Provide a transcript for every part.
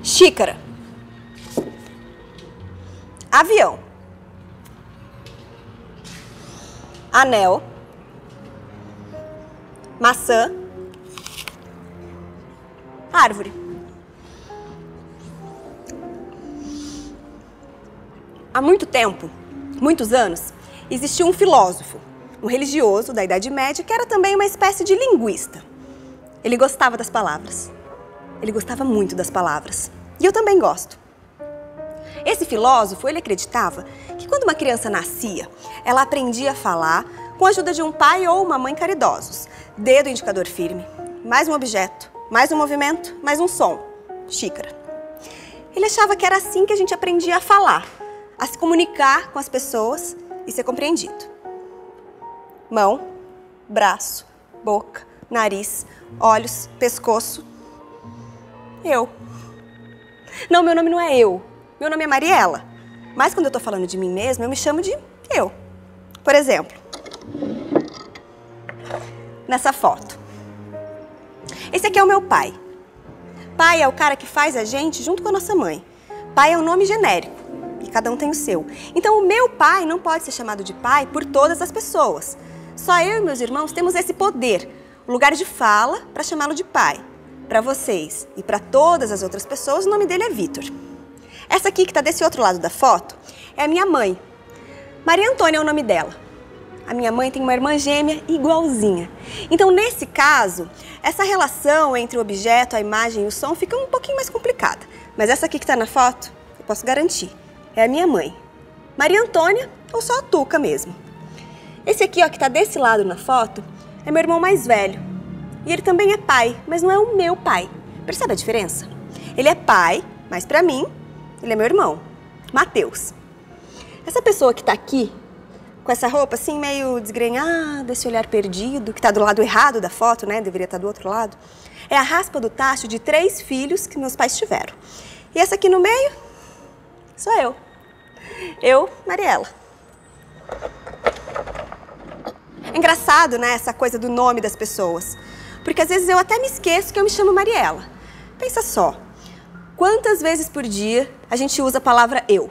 Xícara. Avião. Anel. Maçã. Árvore. Há muito tempo, muitos anos, existiu um filósofo, um religioso da Idade Média que era também uma espécie de linguista. Ele gostava das palavras. Ele gostava muito das palavras. E eu também gosto. Esse filósofo, ele acreditava que quando uma criança nascia, ela aprendia a falar com a ajuda de um pai ou uma mãe caridosos. Dedo indicador firme, mais um objeto, mais um movimento, mais um som. Xícara. Ele achava que era assim que a gente aprendia a falar, a se comunicar com as pessoas e ser compreendido. Mão, braço, boca, nariz, olhos, pescoço. Eu. Não, meu nome não é eu. Meu nome é Mariela. Mas quando eu tô falando de mim mesma, eu me chamo de eu. Por exemplo, nessa foto. Esse aqui é o meu pai. Pai é o cara que faz a gente junto com a nossa mãe. Pai é um nome genérico e cada um tem o seu. Então o meu pai não pode ser chamado de pai por todas as pessoas. Só eu e meus irmãos temos esse poder, o lugar de fala para chamá-lo de pai. Para vocês e para todas as outras pessoas, o nome dele é Vitor. Essa aqui que está desse outro lado da foto é a minha mãe. Maria Antônia é o nome dela. A minha mãe tem uma irmã gêmea igualzinha. Então, nesse caso, essa relação entre o objeto, a imagem e o som fica um pouquinho mais complicada. Mas essa aqui que está na foto, eu posso garantir, é a minha mãe. Maria Antônia ou só a Tuca mesmo. Esse aqui, ó, que está desse lado na foto, é meu irmão mais velho. E ele também é pai, mas não é o meu pai. Percebe a diferença? Ele é pai, mas pra mim, ele é meu irmão, Matheus. Essa pessoa que tá aqui, com essa roupa assim meio desgrenhada, esse olhar perdido, que tá do lado errado da foto, né? Deveria estar do outro lado. É a raspa do tacho de 3 filhos que meus pais tiveram. E essa aqui no meio, sou eu. Eu, Mariela. É engraçado, né, essa coisa do nome das pessoas. Porque às vezes eu até me esqueço que eu me chamo Mariela. Pensa só, quantas vezes por dia a gente usa a palavra eu?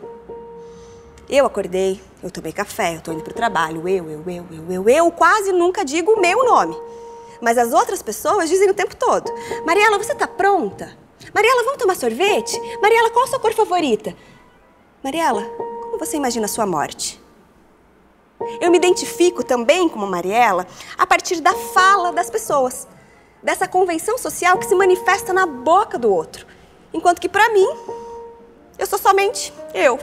Eu acordei, eu tomei café, eu tô indo pro trabalho, eu quase nunca digo o meu nome. Mas as outras pessoas dizem o tempo todo. Mariela, você tá pronta? Mariela, vamos tomar sorvete? Mariela, qual a sua cor favorita? Mariela, como você imagina a sua morte? Eu me identifico também como Mariela a partir da fala das pessoas. Dessa convenção social que se manifesta na boca do outro. Enquanto que pra mim, eu sou somente eu.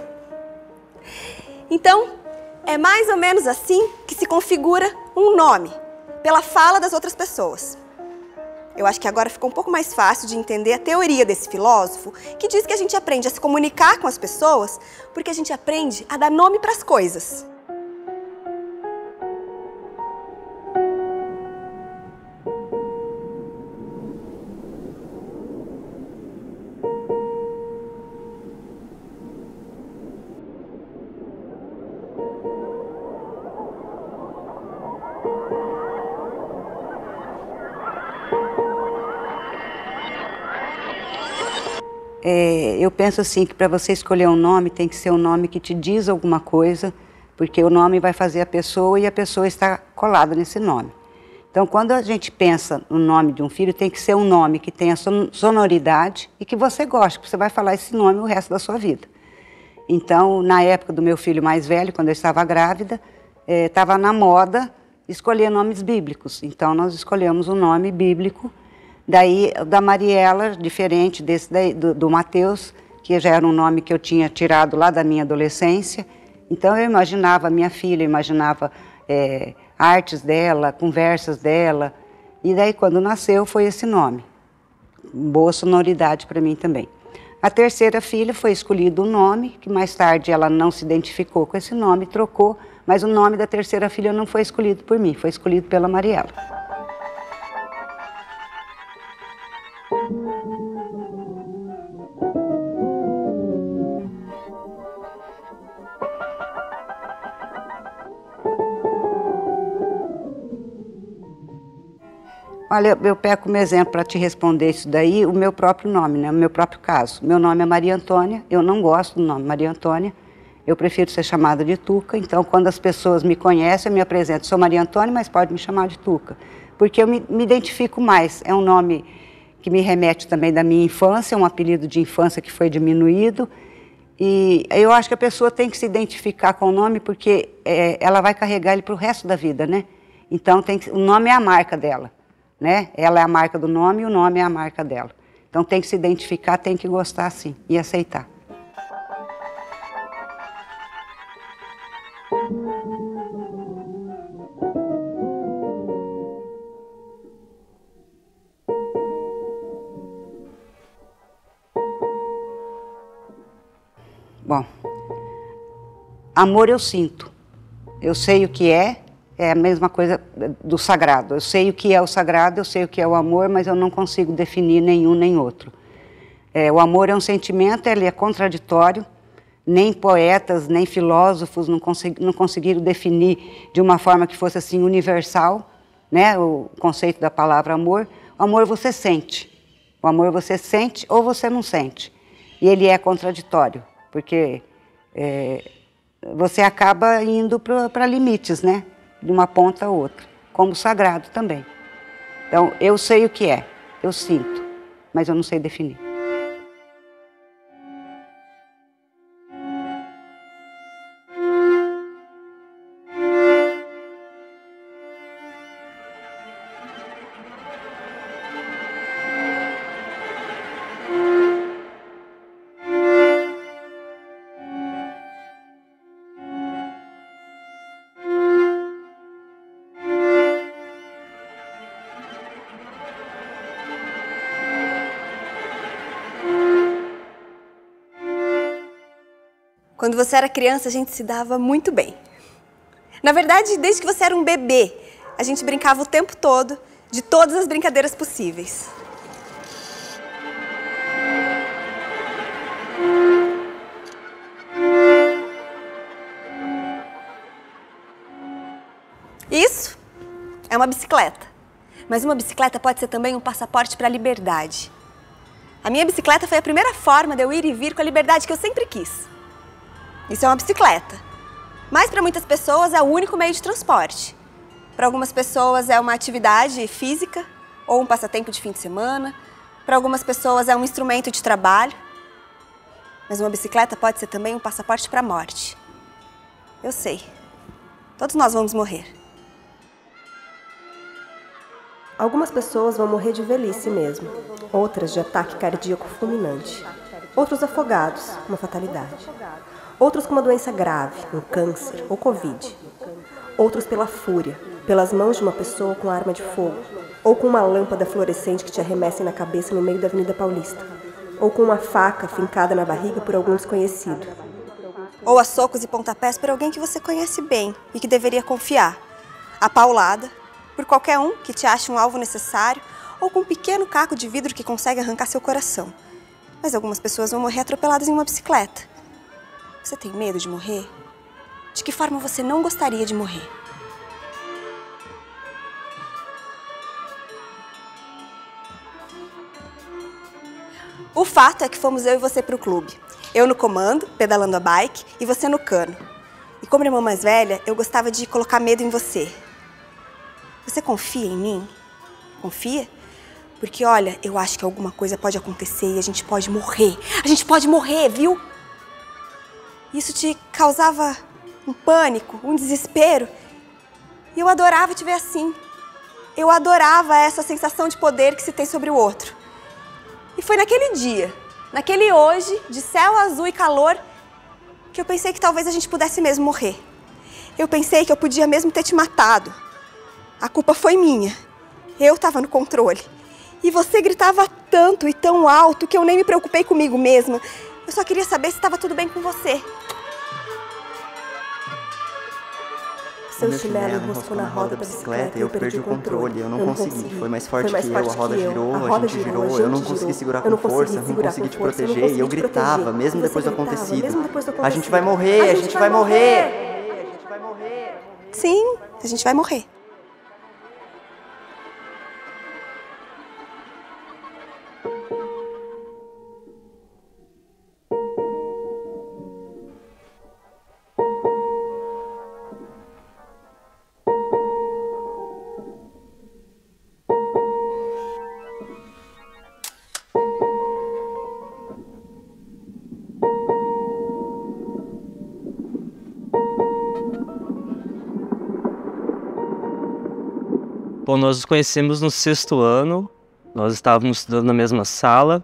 Então, é mais ou menos assim que se configura um nome, pela fala das outras pessoas. Eu acho que agora ficou um pouco mais fácil de entender a teoria desse filósofo, que diz que a gente aprende a se comunicar com as pessoas porque a gente aprende a dar nome pras coisas. Eu penso assim, que para você escolher um nome, tem que ser um nome que te diz alguma coisa, porque o nome vai fazer a pessoa e a pessoa está colada nesse nome. Então, quando a gente pensa no nome de um filho, tem que ser um nome que tenha sonoridade e que você goste, porque você vai falar esse nome o resto da sua vida. Então, na época do meu filho mais velho, quando eu estava grávida, estava na moda escolher nomes bíblicos. Então, nós escolhemos um nome bíblico. Daí, da Mariela, diferente desse do Matheus, que já era um nome que eu tinha tirado lá da minha adolescência. Então, eu imaginava a minha filha, eu imaginava artes dela, conversas dela. E daí, quando nasceu, foi esse nome. Boa sonoridade para mim também. A terceira filha foi escolhido um nome, que mais tarde ela não se identificou com esse nome, trocou, mas o nome da terceira filha não foi escolhido por mim, foi escolhido pela Mariela. Olha, eu pego como exemplo para te responder isso daí, o meu próprio nome, né? O meu próprio caso. Meu nome é Maria Antônia, eu não gosto do nome Maria Antônia, eu prefiro ser chamada de Tuca, então quando as pessoas me conhecem, eu me apresento, sou Maria Antônia, mas pode me chamar de Tuca, porque eu me identifico mais, é um nome que me remete também da minha infância, um apelido de infância que foi diminuído, e eu acho que a pessoa tem que se identificar com o nome porque ela vai carregar ele para o resto da vida, né? Então o nome é a marca dela, né? Ela é a marca do nome e o nome é a marca dela. Então tem que se identificar, tem que gostar sim e aceitar. Bom, amor eu sinto, eu sei o que é a mesma coisa do sagrado. Eu sei o que é o sagrado, eu sei o que é o amor, mas eu não consigo definir nenhum nem outro. O amor é um sentimento, ele é contraditório, nem poetas, nem filósofos não conseguiram definir de uma forma que fosse assim universal, né, o conceito da palavra amor. O amor você sente, o amor você sente ou você não sente, e ele é contraditório. Porque você acaba indo para limites, né? De uma ponta a outra, como o sagrado também. Então, eu sei o que é, eu sinto, mas eu não sei definir. Quando você era criança, a gente se dava muito bem. Na verdade, desde que você era um bebê, a gente brincava o tempo todo de todas as brincadeiras possíveis. Isso é uma bicicleta. Mas uma bicicleta pode ser também um passaporte para a liberdade. A minha bicicleta foi a primeira forma de eu ir e vir com a liberdade que eu sempre quis. Isso é uma bicicleta. Mas para muitas pessoas é o único meio de transporte. Para algumas pessoas é uma atividade física ou um passatempo de fim de semana. Para algumas pessoas é um instrumento de trabalho. Mas uma bicicleta pode ser também um passaporte para a morte. Eu sei. Todos nós vamos morrer. Algumas pessoas vão morrer de velhice mesmo. Outras de ataque cardíaco fulminante. Outros afogados, uma fatalidade. Outros com uma doença grave, um câncer ou Covid. Outros pela fúria, pelas mãos de uma pessoa com arma de fogo, ou com uma lâmpada fluorescente que te arremessem na cabeça no meio da Avenida Paulista, ou com uma faca fincada na barriga por algum desconhecido. Ou a socos e pontapés por alguém que você conhece bem e que deveria confiar. A paulada, por qualquer um que te ache um alvo necessário, ou com um pequeno caco de vidro que consegue arrancar seu coração. Mas algumas pessoas vão morrer atropeladas em uma bicicleta. Você tem medo de morrer? De que forma você não gostaria de morrer? O fato é que fomos eu e você para o clube. Eu no comando, pedalando a bike, e você no cano. E como irmã mais velha, eu gostava de colocar medo em você. Você confia em mim? Confia? Porque, olha, eu acho que alguma coisa pode acontecer e a gente pode morrer. A gente pode morrer, viu? Isso te causava um pânico, um desespero. E eu adorava te ver assim. Eu adorava essa sensação de poder que se tem sobre o outro. E foi naquele dia, naquele hoje, de céu azul e calor, que eu pensei que talvez a gente pudesse mesmo morrer. Eu pensei que eu podia mesmo ter te matado. A culpa foi minha. Eu estava no controle. E você gritava tanto e tão alto que eu nem me preocupei comigo mesma. Eu só queria saber se estava tudo bem com você. Seu chinelo enroscou na roda da bicicleta e eu perdi o controle. Eu não consegui. Foi mais forte que eu, a roda girou, a gente girou, eu não consegui segurar com força, não consegui te proteger e eu gritava, mesmo depois do acontecido. A gente vai morrer, a gente vai morrer! Sim, a gente vai morrer. Bom, nós nos conhecemos no 6º ano, nós estávamos estudando na mesma sala,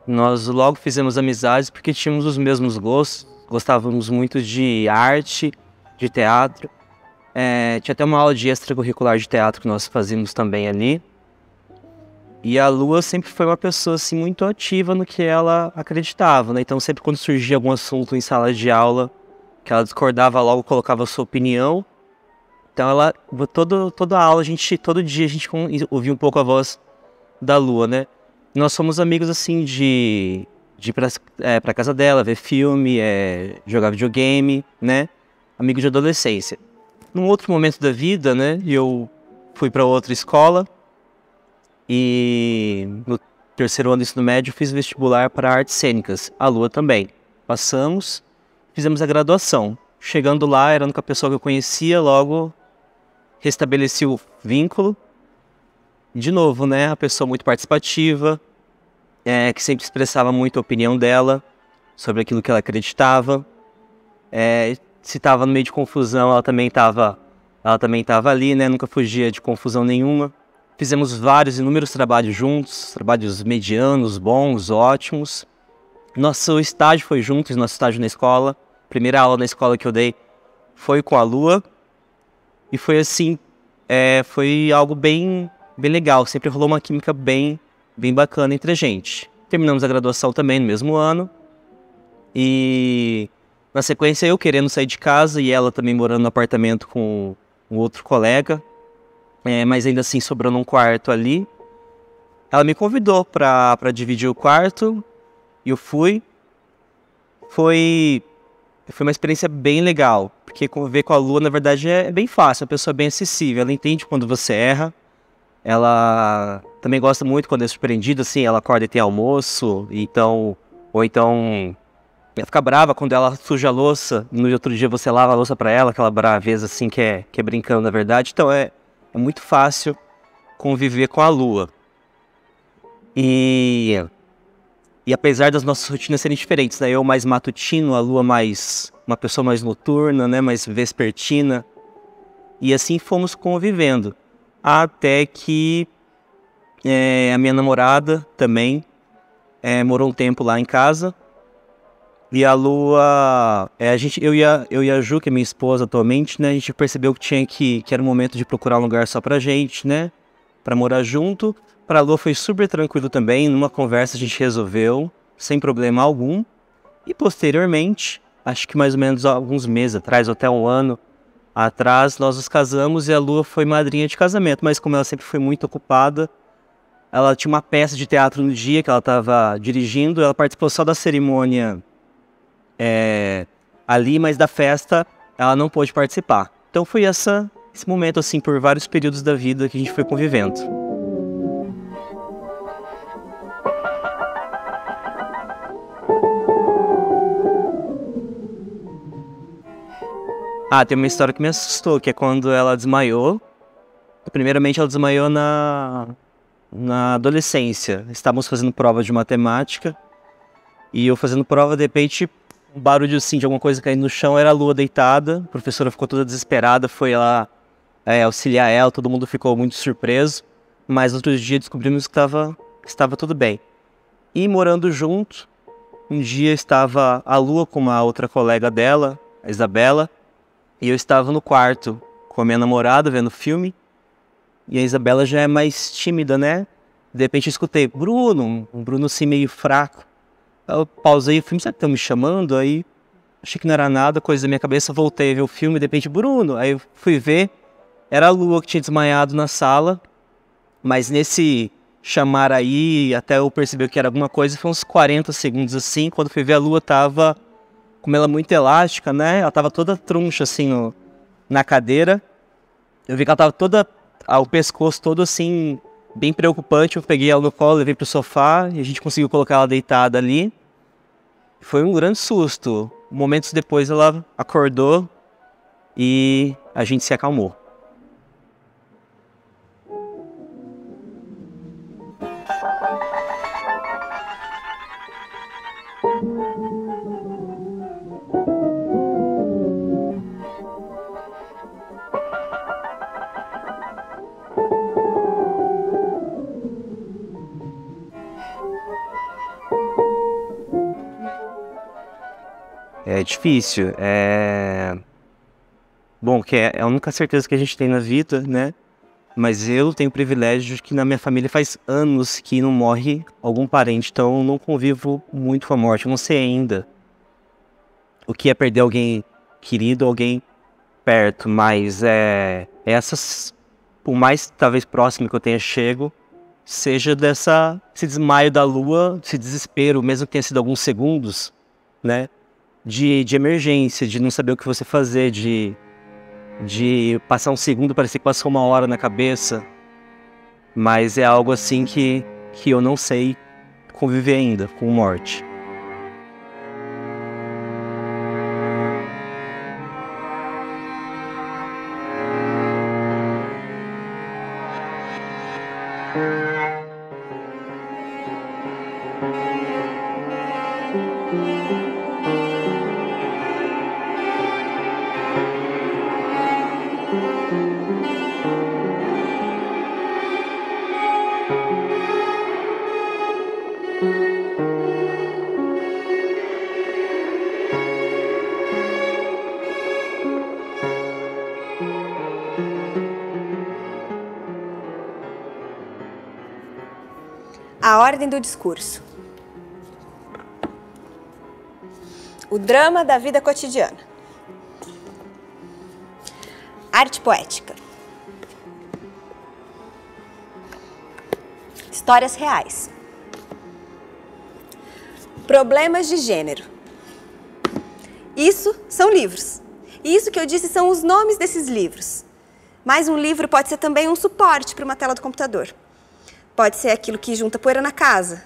nós logo fizemos amizades porque tínhamos os mesmos gostos, gostávamos muito de arte, de teatro. Tinha até uma aula de extracurricular de teatro que nós fazíamos também ali. E a Lua sempre foi uma pessoa assim, muito ativa no que ela acreditava, né? Então sempre quando surgia algum assunto em sala de aula, que ela discordava logo, colocava a sua opinião. Então ela, toda a aula, todo dia a gente ouvia um pouco a voz da Lua, né? Nós somos amigos assim de ir pra casa dela, ver filme, jogar videogame, né? Amigos de adolescência. Num outro momento da vida, né? Eu fui para outra escola e no 3º ano do ensino médio fiz vestibular para artes cênicas. A Lua também. Passamos, fizemos a graduação. Chegando lá, era a única pessoa que eu conhecia, logo restabeleci o vínculo. De novo, né? A pessoa muito participativa, que sempre expressava muito a opinião dela sobre aquilo que ela acreditava. Se estava no meio de confusão, ela também estava ali, né? Nunca fugia de confusão nenhuma. Fizemos inúmeros trabalhos juntos, trabalhos medianos, bons, ótimos. Nosso estágio foi juntos, nosso estágio na escola. Primeira aula na escola que eu dei foi com a Lua. E foi assim, foi algo bem legal. Sempre rolou uma química bem bacana entre a gente. Terminamos a graduação também no mesmo ano. E na sequência eu querendo sair de casa e ela também morando no apartamento com um outro colega. Mas ainda assim sobrando um quarto ali. Ela me convidou para dividir o quarto. E eu fui. Foi uma experiência bem legal. Porque conviver com a Lua, na verdade, é bem fácil. É uma pessoa bem acessível. Ela entende quando você erra. Ela também gosta muito quando é surpreendida, assim. Ela acorda e tem almoço. Ou então ela fica brava quando ela suja a louça. No outro dia você lava a louça pra ela. Aquela braveza, assim, que é brincando, na verdade. Então é muito fácil conviver com a Lua. E apesar das nossas rotinas serem diferentes, né? Eu mais matutino, a Lua uma pessoa mais noturna, né? Mais vespertina. E assim fomos convivendo. Até que a minha namorada também morou um tempo lá em casa. E a Lua, eu e a Ju, que é minha esposa atualmente, né? A gente percebeu que era o momento de procurar um lugar só pra gente, né? Pra morar junto. Pra Lua foi super tranquilo também. Numa conversa a gente resolveu, sem problema algum. E posteriormente, acho que mais ou menos alguns meses atrás, ou até um ano atrás, nós nos casamos e a Lua foi madrinha de casamento. Mas como ela sempre foi muito ocupada, ela tinha uma peça de teatro no dia que ela estava dirigindo. Ela participou só da cerimônia ali, mas da festa ela não pôde participar. Então foi esse momento, assim, por vários períodos da vida que a gente foi convivendo. Tem uma história que me assustou, que é quando ela desmaiou. Primeiramente ela desmaiou na adolescência. Estávamos fazendo prova de matemática. E eu fazendo prova, de repente, um barulho assim de alguma coisa caindo no chão, era a Lua deitada. A professora ficou toda desesperada, foi lá auxiliar ela, todo mundo ficou muito surpreso. Mas outro dia descobrimos que estava tudo bem. E morando junto, um dia estava a Lua com uma outra colega dela, a Isabela. E eu estava no quarto com a minha namorada vendo filme. E a Isabela já é mais tímida, né? De repente eu escutei, Bruno, um Bruno assim meio fraco. Eu pausei o filme, será que estão me chamando? Aí achei que não era nada, coisa da minha cabeça, voltei a ver o filme, de repente, Bruno. Aí eu fui ver, era a Lua que tinha desmaiado na sala. Mas nesse chamar aí, até eu perceber que era alguma coisa, foi uns 40 segundos assim. Quando fui ver, a Lua tava como ela é muito elástica, né? Ela tava toda troncha, assim, na cadeira. Eu vi que ela tava toda, o pescoço todo, assim, bem preocupante. Eu peguei ela no colo, levei pro sofá e a gente conseguiu colocar ela deitada ali. Foi um grande susto. Momentos depois ela acordou e a gente se acalmou. É difícil. Bom, que é a única certeza que a gente tem na vida, né? Mas eu tenho o privilégio de que na minha família faz anos que não morre algum parente, então eu não convivo muito com a morte. Eu não sei ainda o que é perder alguém querido, alguém perto, mas o mais talvez próximo que eu tenha chego seja esse desmaio da lua, esse desespero, mesmo que tenha sido alguns segundos, né? De emergência, de não saber o que você fazer, de passar um segundo, parecer que passou uma hora na cabeça. Mas é algo assim que eu não sei conviver ainda com morte. A ordem do discurso. O drama da vida cotidiana. Arte poética. Histórias reais. Problemas de gênero. Isso são livros. E isso que eu disse são os nomes desses livros. Mas um livro pode ser também um suporte para uma tela do computador. Pode ser aquilo que junta poeira na casa,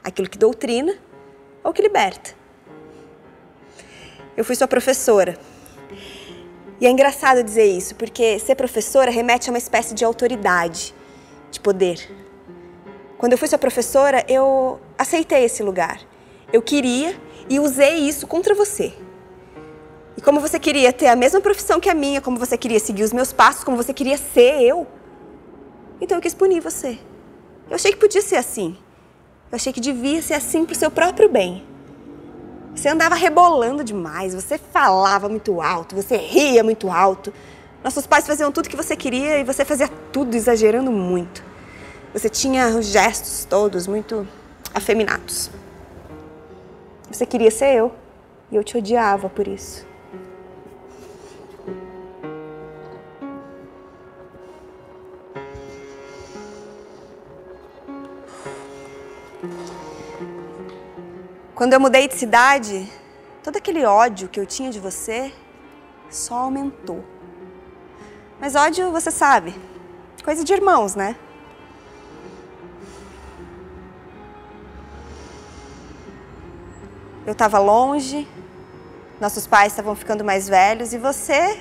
aquilo que doutrina ou que liberta. Eu fui sua professora. E é engraçado dizer isso, porque ser professora remete a uma espécie de autoridade, de poder. Quando eu fui sua professora, eu aceitei esse lugar. Eu queria e usei isso contra você. E como você queria ter a mesma profissão que a minha, como você queria seguir os meus passos, como você queria ser eu, então eu quis punir você. Eu achei que podia ser assim. Eu achei que devia ser assim pro seu próprio bem. Você andava rebolando demais, você falava muito alto, você ria muito alto. Nossos pais faziam tudo que você queria e você fazia tudo exagerando muito. Você tinha os gestos todos muito afeminados. Você queria ser eu e eu te odiava por isso. Quando eu mudei de cidade, todo aquele ódio que eu tinha de você só aumentou. Mas ódio, você sabe, coisa de irmãos, né? Eu estava longe, nossos pais estavam ficando mais velhos e você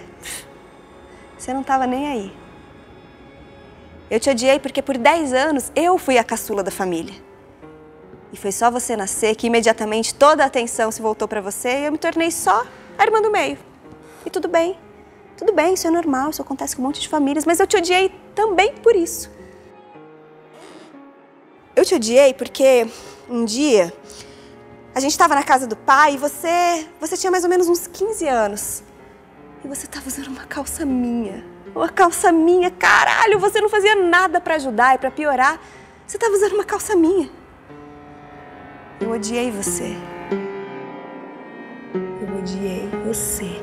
não estava nem aí. Eu te odiei porque por 10 anos eu fui a caçula da família. E foi só você nascer que imediatamente toda a atenção se voltou para você e eu me tornei só a irmã do meio. E tudo bem, isso é normal, isso acontece com um monte de famílias, mas eu te odiei também por isso. Eu te odiei porque um dia a gente estava na casa do pai e você tinha mais ou menos uns 15 anos. E você estava usando uma calça minha. Uma calça minha, caralho, você não fazia nada para ajudar e para piorar. Você estava usando uma calça minha. Eu odiei você. Eu odiei você.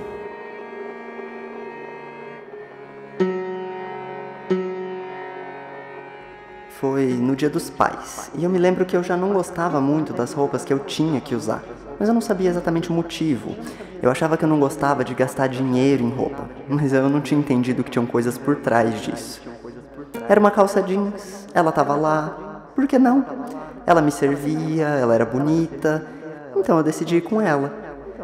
Foi no Dia dos Pais. E eu me lembro que eu já não gostava muito das roupas que eu tinha que usar. Mas eu não sabia exatamente o motivo. Eu achava que eu não gostava de gastar dinheiro em roupa. Mas eu não tinha entendido que tinham coisas por trás disso. Era uma calça jeans, ela tava lá. Por que não? Ela me servia, ela era bonita, então eu decidi ir com ela.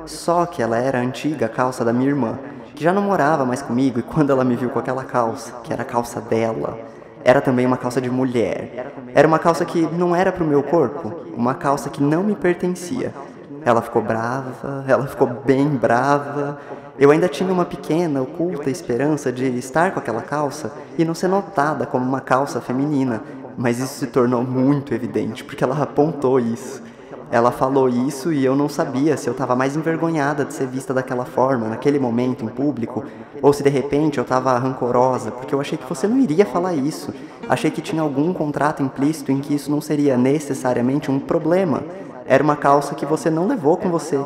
Só que ela era a antiga calça da minha irmã, que já não morava mais comigo, e quando ela me viu com aquela calça, que era a calça dela, era também uma calça de mulher. Era uma calça que não era pro meu corpo, uma calça que não me pertencia. Ela ficou brava, ela ficou bem brava. Eu ainda tinha uma pequena, oculta esperança de estar com aquela calça e não ser notada como uma calça feminina. Mas isso se tornou muito evidente, porque ela apontou isso. Ela falou isso e eu não sabia se eu estava mais envergonhada de ser vista daquela forma, naquele momento, em público, ou se de repente eu estava rancorosa, porque eu achei que você não iria falar isso. Achei que tinha algum contrato implícito em que isso não seria necessariamente um problema. Era uma calça que você não levou com você.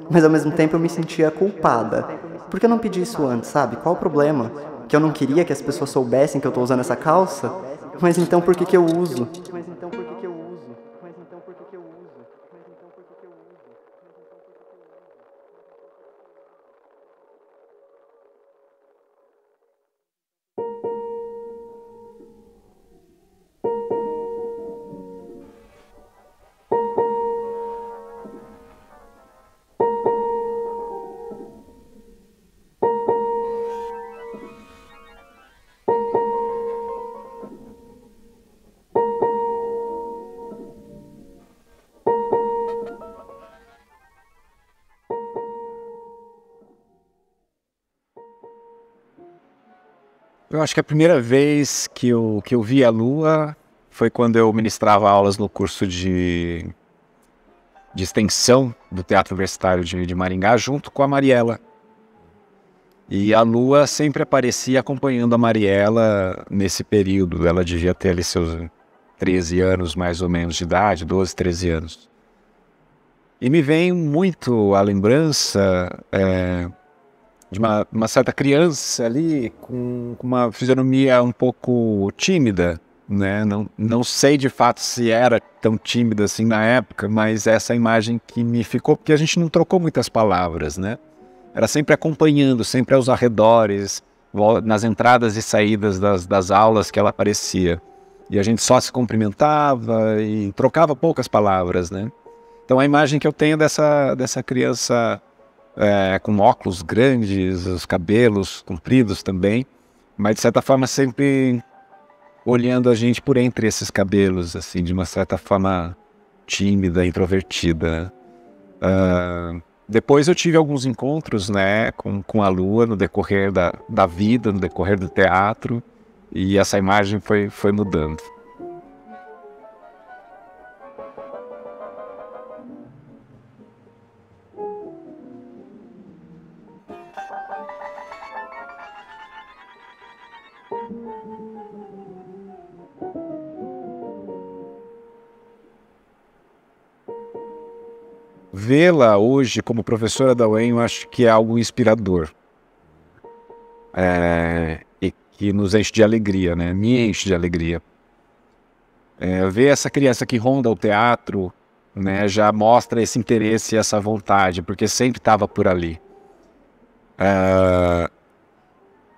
Mas ao mesmo tempo eu me sentia culpada. Por que eu não pedi isso antes, sabe? Qual o problema? Que eu não queria que as pessoas soubessem que eu tô usando essa calça? Mas então por que que eu uso? Eu acho que a primeira vez que eu vi a Lua foi quando eu ministrava aulas no curso de extensão do Teatro Universitário de Maringá, junto com a Mariela. E a Lua sempre aparecia acompanhando a Mariela nesse período. Ela devia ter ali seus 13 anos, mais ou menos, de idade, 12, 13 anos. E me vem muito a lembrança de uma certa criança ali com uma fisionomia um pouco tímida, né? Não sei de fato se era tão tímida assim na época, mas essa imagem que me ficou, porque a gente não trocou muitas palavras, né? Era sempre acompanhando, sempre aos arredores, nas entradas e saídas das aulas que ela aparecia. E a gente só se cumprimentava e trocava poucas palavras, né? Então a imagem que eu tenho dessa criança com óculos grandes, os cabelos compridos também, mas de certa forma sempre olhando a gente por entre esses cabelos, assim, de uma certa forma tímida, introvertida, né? Depois eu tive alguns encontros, né, com a Lua no decorrer da vida, no decorrer do teatro, e essa imagem foi mudando. Vê-la hoje como professora da UEM, eu acho que é algo inspirador. E que nos enche de alegria, né? Me enche de alegria. Ver essa criança que ronda o teatro, né, já mostra esse interesse e essa vontade, porque sempre estava por ali.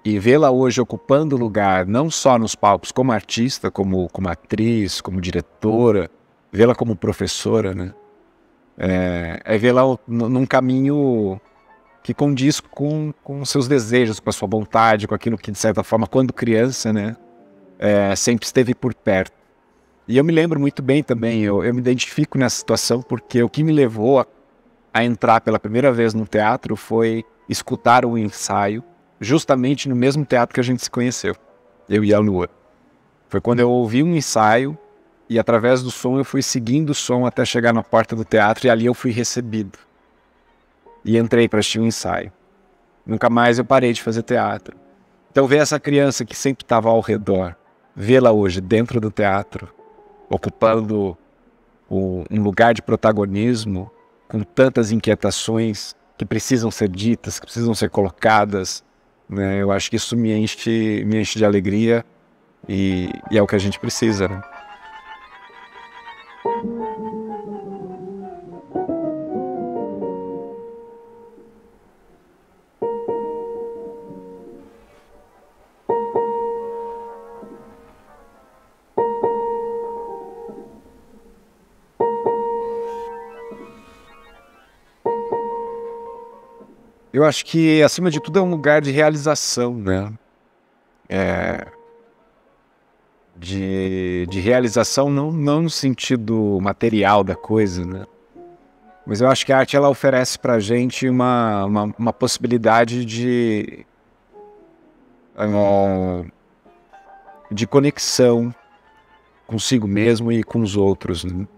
E vê-la hoje ocupando lugar, não só nos palcos como artista, como atriz, como diretora, vê-la como professora, né? Vê-la num caminho que condiz com seus desejos, com a sua vontade, com aquilo que, de certa forma, quando criança, né, sempre esteve por perto. E eu me lembro muito bem também, eu me identifico nessa situação, porque o que me levou a entrar pela primeira vez no teatro foi escutar um ensaio, justamente no mesmo teatro que a gente se conheceu, eu e a Lua. Foi quando eu ouvi um ensaio, e através do som eu fui seguindo o som até chegar na porta do teatro, e ali eu fui recebido. E entrei para assistir um ensaio. Nunca mais eu parei de fazer teatro. Então ver essa criança que sempre estava ao redor, vê-la hoje dentro do teatro, ocupando um lugar de protagonismo, com tantas inquietações que precisam ser ditas, que precisam ser colocadas, né? Eu acho que isso me enche de alegria e é o que a gente precisa, né? Eu acho que, acima de tudo, é um lugar de realização, né? De realização não no sentido material da coisa, né? Mas eu acho que a arte ela oferece pra gente uma possibilidade de conexão consigo mesmo e com os outros, né?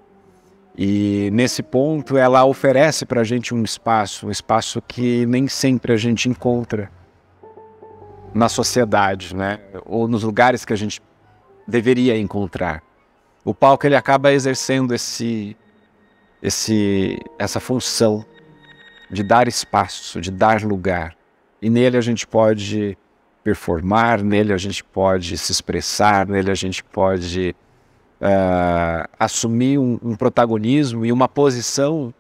E nesse ponto ela oferece para a gente um espaço que nem sempre a gente encontra na sociedade, né? Ou nos lugares que a gente deveria encontrar. O palco ele acaba exercendo essa função de dar espaço, de dar lugar. E nele a gente pode performar, nele a gente pode se expressar, nele a gente pode assumir um protagonismo e uma posição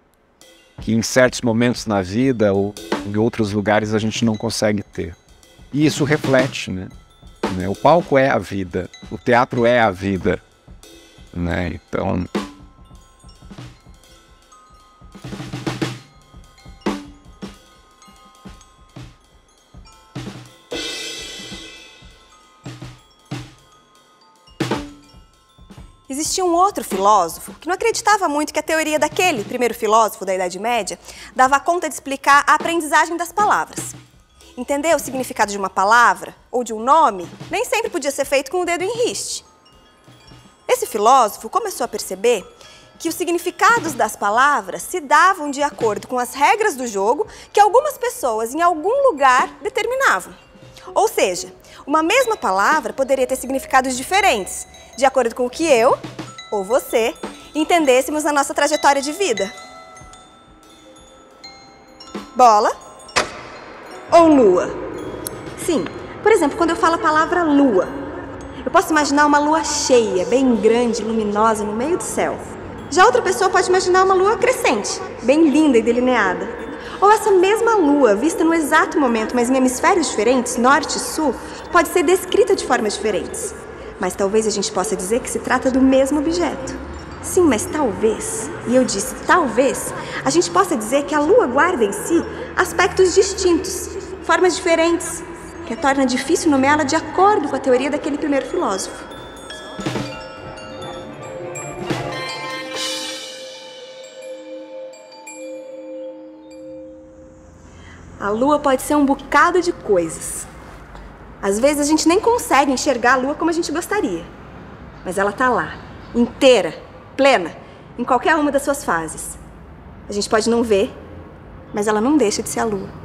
que em certos momentos na vida ou em outros lugares a gente não consegue ter. E isso reflete, né? O palco é a vida, o teatro é a vida, né? Então... Existia um outro filósofo que não acreditava muito que a teoria daquele primeiro filósofo da Idade Média dava conta de explicar a aprendizagem das palavras. Entender o significado de uma palavra ou de um nome nem sempre podia ser feito com o dedo em riste. Esse filósofo começou a perceber que os significados das palavras se davam de acordo com as regras do jogo que algumas pessoas em algum lugar determinavam. Ou seja, uma mesma palavra poderia ter significados diferentes, de acordo com o que eu, ou você, entendêssemos na nossa trajetória de vida. Bola ou lua? Sim, por exemplo, quando eu falo a palavra lua, eu posso imaginar uma lua cheia, bem grande, luminosa, no meio do céu. Já outra pessoa pode imaginar uma lua crescente, bem linda e delineada. Ou essa mesma lua, vista no exato momento, mas em hemisférios diferentes, norte e sul, pode ser descrita de formas diferentes. Mas talvez a gente possa dizer que se trata do mesmo objeto. Sim, mas talvez, e eu disse talvez, a gente possa dizer que a lua guarda em si aspectos distintos, formas diferentes, que torna difícil nomeá-la de acordo com a teoria daquele primeiro filósofo. A lua pode ser um bocado de coisas. Às vezes a gente nem consegue enxergar a lua como a gente gostaria. Mas ela tá lá, inteira, plena, em qualquer uma das suas fases. A gente pode não ver, mas ela não deixa de ser a lua.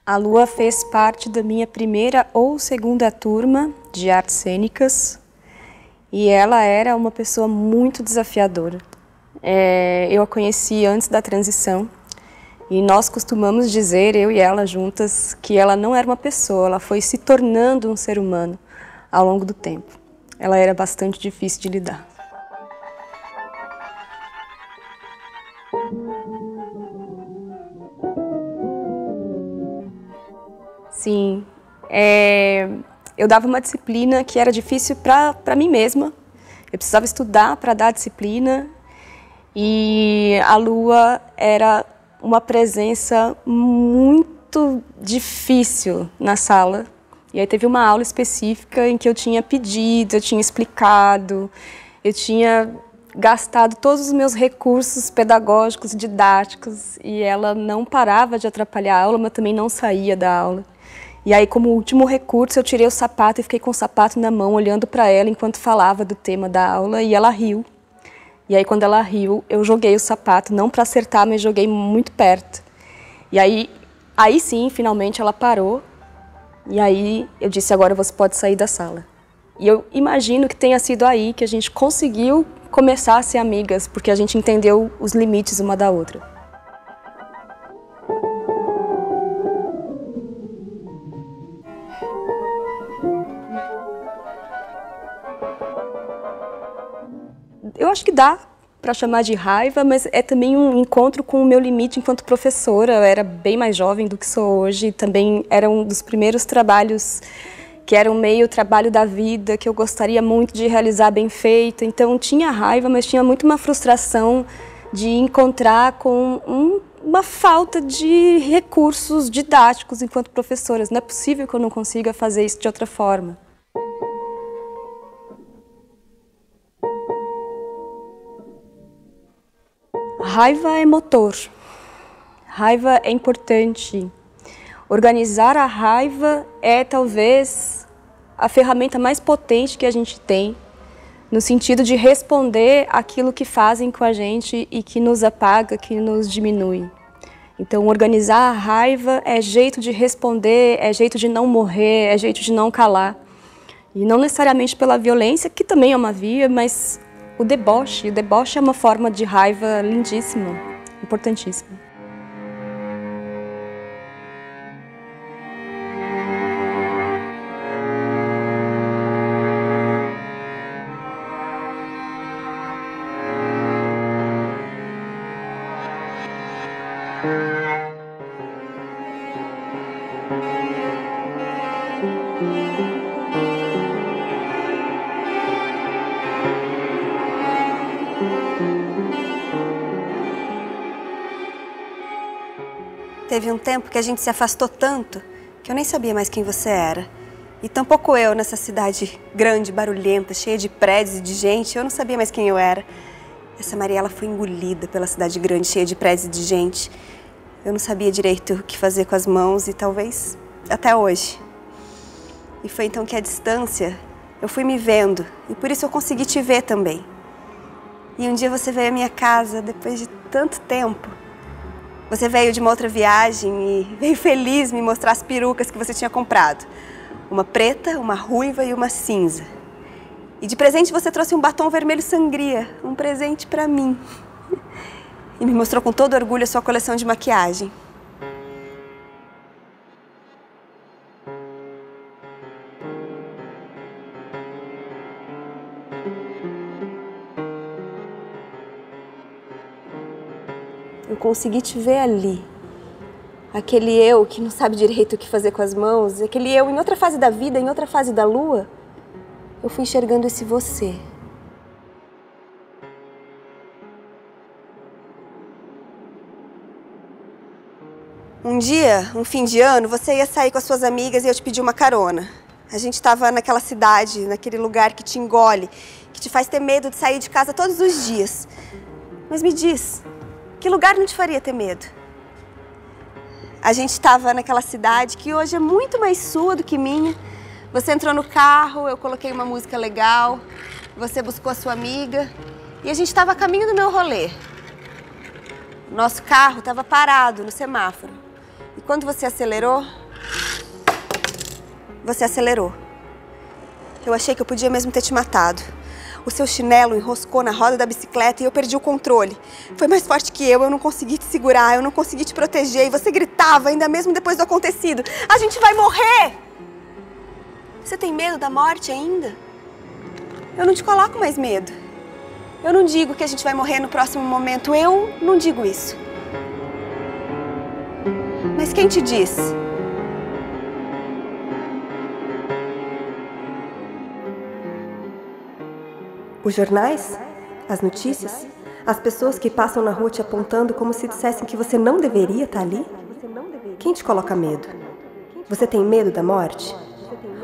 A Lua fez parte da minha primeira ou segunda turma de artes cênicas e ela era uma pessoa muito desafiadora. Eu a conheci antes da transição e nós costumamos dizer, eu e ela juntas, que ela não era uma pessoa, ela foi se tornando um ser humano ao longo do tempo. Ela era bastante difícil de lidar. Sim, eu dava uma disciplina que era difícil para mim mesma. Eu precisava estudar para dar a disciplina e a Lua era uma presença muito difícil na sala. E aí teve uma aula específica em que eu tinha pedido, eu tinha explicado, eu tinha gastado todos os meus recursos pedagógicos, didáticos, e ela não parava de atrapalhar a aula, mas também não saía da aula. E aí, como último recurso, eu tirei o sapato e fiquei com o sapato na mão, olhando para ela enquanto falava do tema da aula, e ela riu. E aí, quando ela riu, eu joguei o sapato, não para acertar, mas joguei muito perto. E aí sim, finalmente, ela parou, e aí eu disse, agora você pode sair da sala. E eu imagino que tenha sido aí que a gente conseguiu começar a ser amigas, porque a gente entendeu os limites uma da outra. Eu acho que dá para chamar de raiva, mas é também um encontro com o meu limite enquanto professora. Eu era bem mais jovem do que sou hoje, também era um dos primeiros trabalhos que era um meio trabalho da vida, que eu gostaria muito de realizar bem feito. Então tinha raiva, mas tinha muito uma frustração de encontrar com uma falta de recursos didáticos enquanto professoras. Não é possível que eu não consiga fazer isso de outra forma. Raiva é motor. Raiva é importante. Organizar a raiva é talvez a ferramenta mais potente que a gente tem, no sentido de responder aquilo que fazem com a gente e que nos apaga, que nos diminui. Então, organizar a raiva é jeito de responder, é jeito de não morrer, é jeito de não calar. E não necessariamente pela violência, que também é uma via, mas o deboche é uma forma de raiva lindíssima, importantíssima. Teve um tempo que a gente se afastou tanto que eu nem sabia mais quem você era. E tampouco eu, nessa cidade grande, barulhenta, cheia de prédios e de gente, eu não sabia mais quem eu era. Essa Mariela foi engolida pela cidade grande, cheia de prédios e de gente. Eu não sabia direito o que fazer com as mãos e talvez até hoje. E foi então que à distância eu fui me vendo e por isso eu consegui te ver também. E um dia você veio à minha casa depois de tanto tempo. Você veio de uma outra viagem e veio feliz me mostrar as perucas que você tinha comprado. Uma preta, uma ruiva e uma cinza. E de presente você trouxe um batom vermelho sangria, um presente pra mim. E me mostrou com todo orgulho a sua coleção de maquiagem. Eu consegui te ver ali. Aquele eu que não sabe direito o que fazer com as mãos, aquele eu em outra fase da vida, em outra fase da lua. Eu fui enxergando esse você. Um dia, um fim de ano, você ia sair com as suas amigas e eu te pedi uma carona. A gente estava naquela cidade, naquele lugar que te engole, que te faz ter medo de sair de casa todos os dias. Mas me diz, que lugar não te faria ter medo? A gente estava naquela cidade que hoje é muito mais sua do que minha. Você entrou no carro, eu coloquei uma música legal, você buscou a sua amiga e a gente estava a caminho do meu rolê. Nosso carro estava parado no semáforo. E quando você acelerou, eu achei que eu podia mesmo ter te matado. O seu chinelo enroscou na roda da bicicleta e eu perdi o controle. Foi mais forte que eu não consegui te segurar, eu não consegui te proteger. E você gritava, ainda mesmo depois do acontecido: a gente vai morrer! Você tem medo da morte ainda? Eu não te coloco mais medo. Eu não digo que a gente vai morrer no próximo momento, eu não digo isso. Mas quem te diz? Os jornais, as notícias, as pessoas que passam na rua te apontando como se dissessem que você não deveria estar ali? Quem te coloca medo? Você tem medo da morte?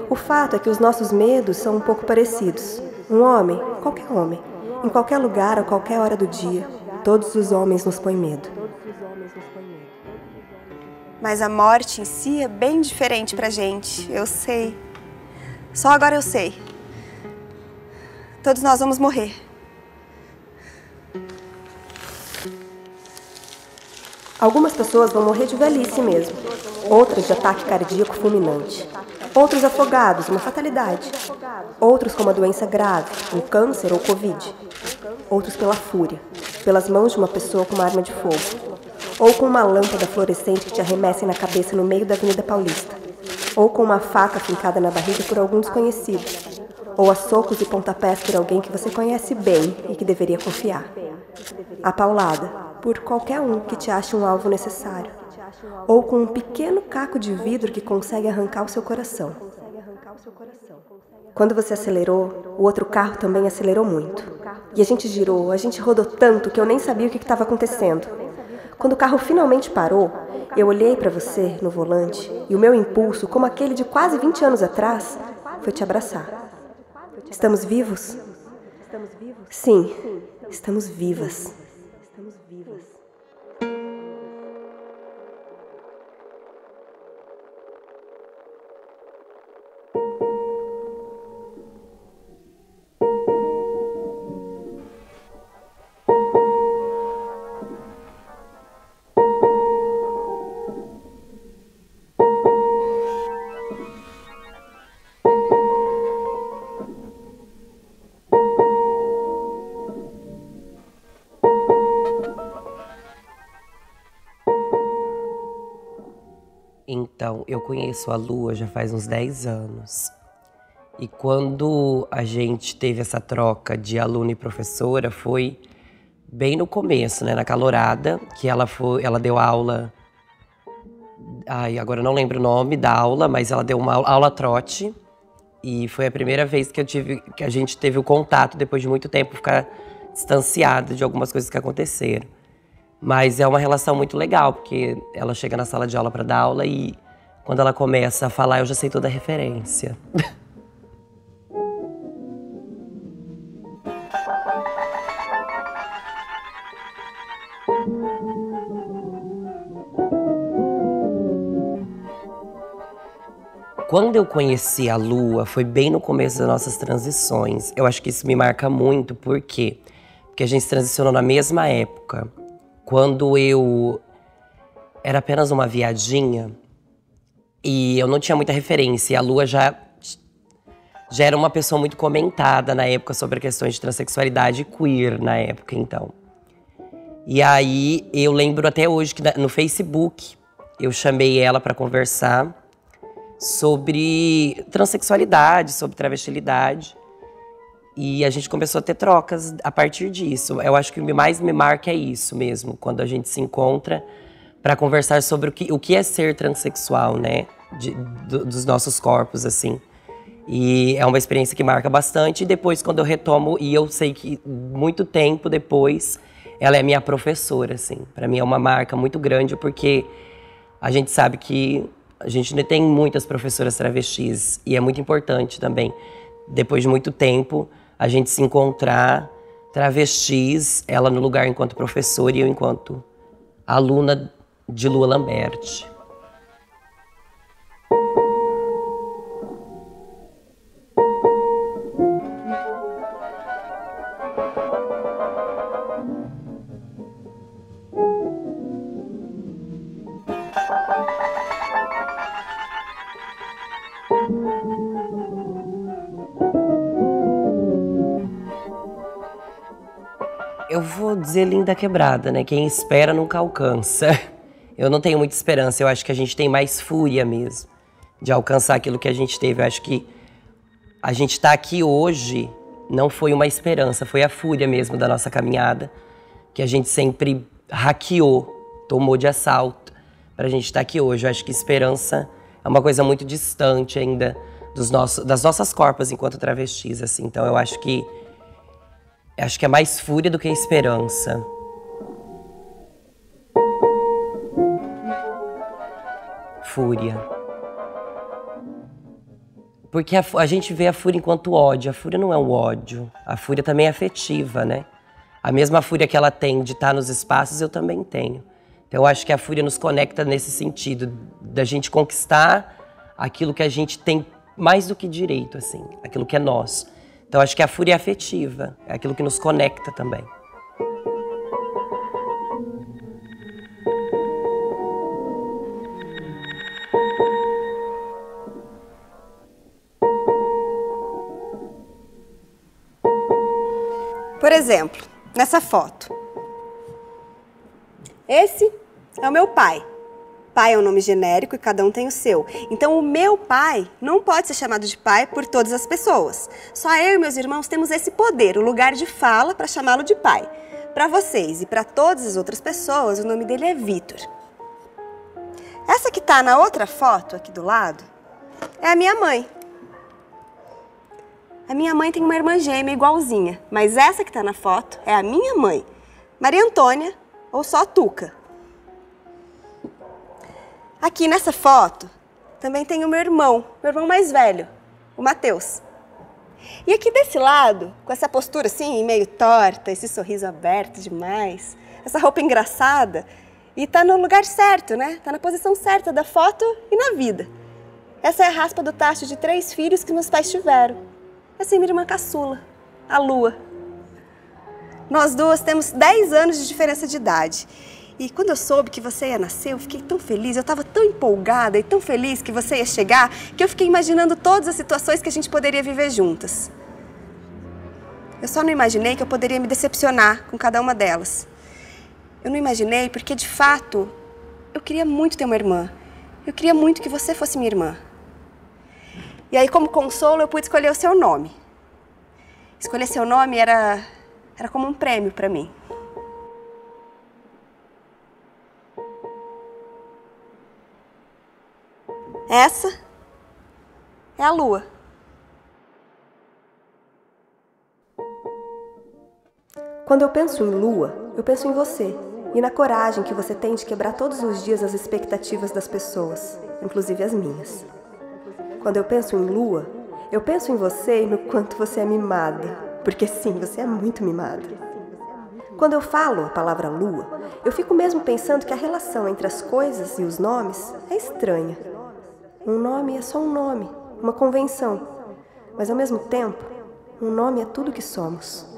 O fato é que os nossos medos são um pouco parecidos. Um homem, em qualquer lugar, a qualquer hora do dia, todos os homens nos põem medo. Mas a morte em si é bem diferente pra gente, eu sei. Só agora eu sei. Todos nós vamos morrer. Algumas pessoas vão morrer de velhice mesmo, outras de ataque cardíaco fulminante, outros afogados, uma fatalidade, outros com uma doença grave, um câncer ou Covid, outros pela fúria, pelas mãos de uma pessoa com uma arma de fogo, ou com uma lâmpada fluorescente que te arremessem na cabeça no meio da Avenida Paulista, ou com uma faca fincada na barriga por algum desconhecido, ou a socos e pontapés por alguém que você conhece bem e que deveria confiar. A paulada por qualquer um que te ache um alvo necessário, ou com um pequeno caco de vidro que consegue arrancar o seu coração. Quando você acelerou, o outro carro também acelerou muito. E a gente girou, a gente rodou tanto que eu nem sabia o que estava acontecendo. Quando o carro finalmente parou, eu olhei para você no volante e o meu impulso, como aquele de quase 20 anos atrás, foi te abraçar. Estamos vivos? Sim, estamos vivas. Então, eu conheço a Lua já faz uns 10 anos. E quando a gente teve essa troca de aluna e professora, foi bem no começo, né? Na calorada, que ela deu aula... Ai, agora eu não lembro o nome da aula, mas ela deu uma aula trote. E foi a primeira vez que a gente teve o contato, depois de muito tempo, ficar distanciado de algumas coisas que aconteceram. Mas é uma relação muito legal, porque ela chega na sala de aula para dar aula e quando ela começa a falar, eu já sei toda a referência. Quando eu conheci a Lua, foi bem no começo das nossas transições. Eu acho que isso me marca muito, por quê? Porque a gente transicionou na mesma época. Quando eu era apenas uma viadinha e eu não tinha muita referência. A Lua já era uma pessoa muito comentada na época sobre questões de transexualidade e queer na época, então. E aí eu lembro até hoje que no Facebook eu chamei ela para conversar sobre transexualidade, sobre travestilidade. E a gente começou a ter trocas a partir disso. Eu acho que o que mais me marca é isso mesmo, quando a gente se encontra para conversar sobre o que é ser transexual, né? Dos nossos corpos, assim. E é uma experiência que marca bastante. E depois, quando eu retomo, e eu sei que muito tempo depois, ela é minha professora, assim. Para mim é uma marca muito grande, porque a gente sabe que a gente tem muitas professoras travestis. E é muito importante também, depois de muito tempo, a gente se encontrar travestis, ela no lugar enquanto professora e eu enquanto aluna de Lua Lambert. Eu vou dizer linda quebrada, né? Quem espera nunca alcança. Eu não tenho muita esperança, eu acho que a gente tem mais fúria mesmo de alcançar aquilo que a gente teve. Eu acho que a gente tá aqui hoje não foi uma esperança, foi a fúria mesmo da nossa caminhada, que a gente sempre hackeou, tomou de assalto pra gente estar aqui hoje. Eu acho que esperança é uma coisa muito distante ainda das nossas corpas enquanto travestis, assim. Então eu acho que é mais fúria do que esperança. Fúria. Porque a gente vê a fúria enquanto ódio. A fúria não é um ódio. A fúria também é afetiva, né? A mesma fúria que ela tem de estar nos espaços, eu também tenho. Então eu acho que a fúria nos conecta nesse sentido, da gente conquistar aquilo que a gente tem mais do que direito, assim. Aquilo que é nosso. Então acho que a fúria é afetiva. É aquilo que nos conecta também. Por exemplo, nessa foto. Esse é o meu pai. Pai é um nome genérico e cada um tem o seu. Então, o meu pai não pode ser chamado de pai por todas as pessoas. Só eu e meus irmãos temos esse poder, o lugar de fala para chamá-lo de pai. Para vocês e para todas as outras pessoas, o nome dele é Vitor. Essa que está na outra foto, aqui do lado, é a minha mãe. A minha mãe tem uma irmã gêmea igualzinha, mas essa que está na foto é a minha mãe, Maria Antônia, ou só Tuca. Aqui nessa foto também tem o meu irmão mais velho, o Matheus. E aqui desse lado, com essa postura assim, meio torta, esse sorriso aberto demais, essa roupa engraçada, e tá no lugar certo, né? Tá na posição certa da foto e na vida. Essa é a raspa do tacho de 3 filhos que meus pais tiveram. Essa é minha irmã caçula, a Lua. Nós duas temos 10 anos de diferença de idade. E quando eu soube que você ia nascer, eu fiquei tão feliz, eu estava tão empolgada e tão feliz que você ia chegar, que eu fiquei imaginando todas as situações que a gente poderia viver juntas. Eu só não imaginei que eu poderia me decepcionar com cada uma delas. Eu não imaginei porque, de fato, eu queria muito ter uma irmã. Eu queria muito que você fosse minha irmã. E aí, como consolo, eu pude escolher o seu nome. Escolher seu nome era como um prêmio para mim. Essa é a Lua. Quando eu penso em Lua, eu penso em você e na coragem que você tem de quebrar todos os dias as expectativas das pessoas, inclusive as minhas. Quando eu penso em Lua, eu penso em você e no quanto você é mimada, porque sim, você é muito mimada. Quando eu falo a palavra Lua, eu fico mesmo pensando que a relação entre as coisas e os nomes é estranha. Um nome é só um nome, uma convenção, mas ao mesmo tempo, um nome é tudo que somos.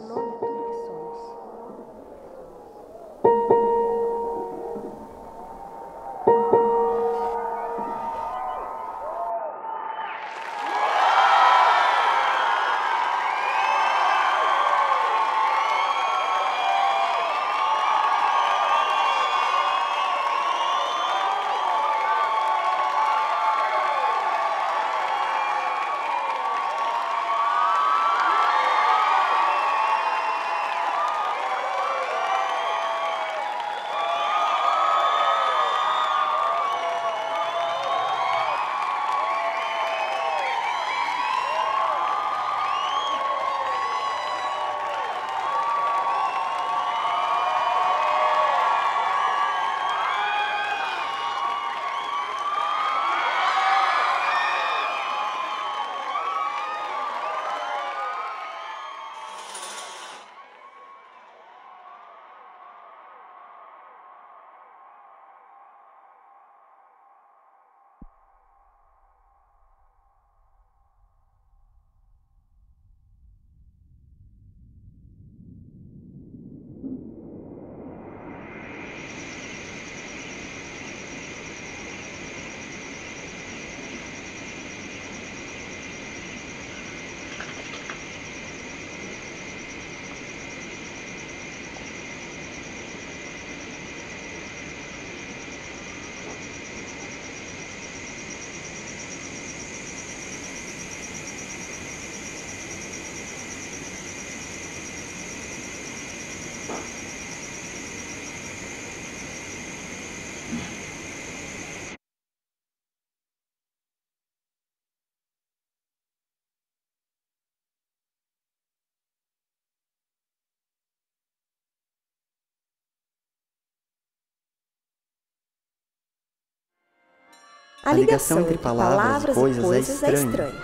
A ligação entre palavras e coisas é estranha.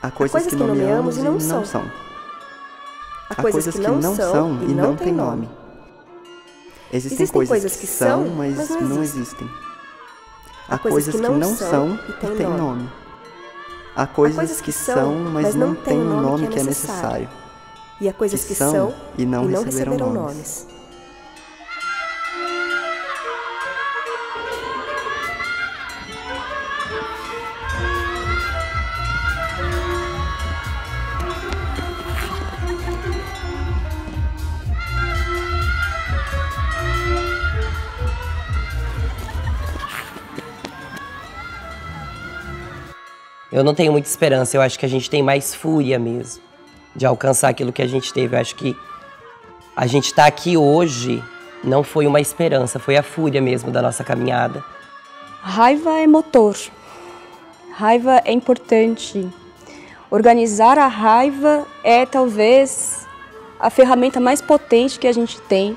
Há coisas que nomeamos e não são. Há coisas que não são e não têm nome. Existem coisas que são, mas não existem. Há coisas que não são e têm nome. Há coisas que são, mas não têm o nome que é necessário. E há coisas que são e não receberam nomes. Eu não tenho muita esperança, eu acho que a gente tem mais fúria mesmo de alcançar aquilo que a gente teve. Eu acho que a gente tá aqui hoje não foi uma esperança, foi a fúria mesmo da nossa caminhada. Raiva é motor, raiva é importante. organizar a raiva é talvez a ferramenta mais potente que a gente tem,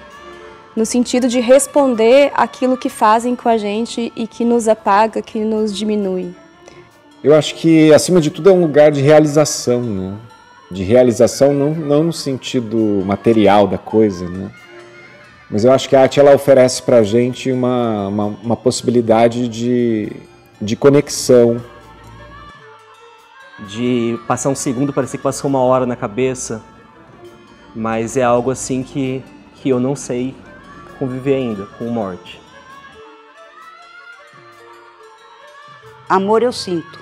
no sentido de responder aquilo que fazem com a gente e que nos apaga, que nos diminui. Eu acho que, acima de tudo, é um lugar de realização, né? De realização não no sentido material da coisa, né? Mas eu acho que a arte ela oferece para a gente uma possibilidade de conexão. De passar um segundo, parecer que passou uma hora na cabeça, mas é algo assim que eu não sei conviver ainda com morte. Amor eu sinto.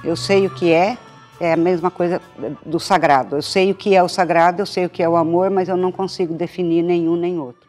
Eu sei o que é a mesma coisa do sagrado. Eu sei o que é o sagrado, eu sei o que é o amor, mas eu não consigo definir nenhum nem outro.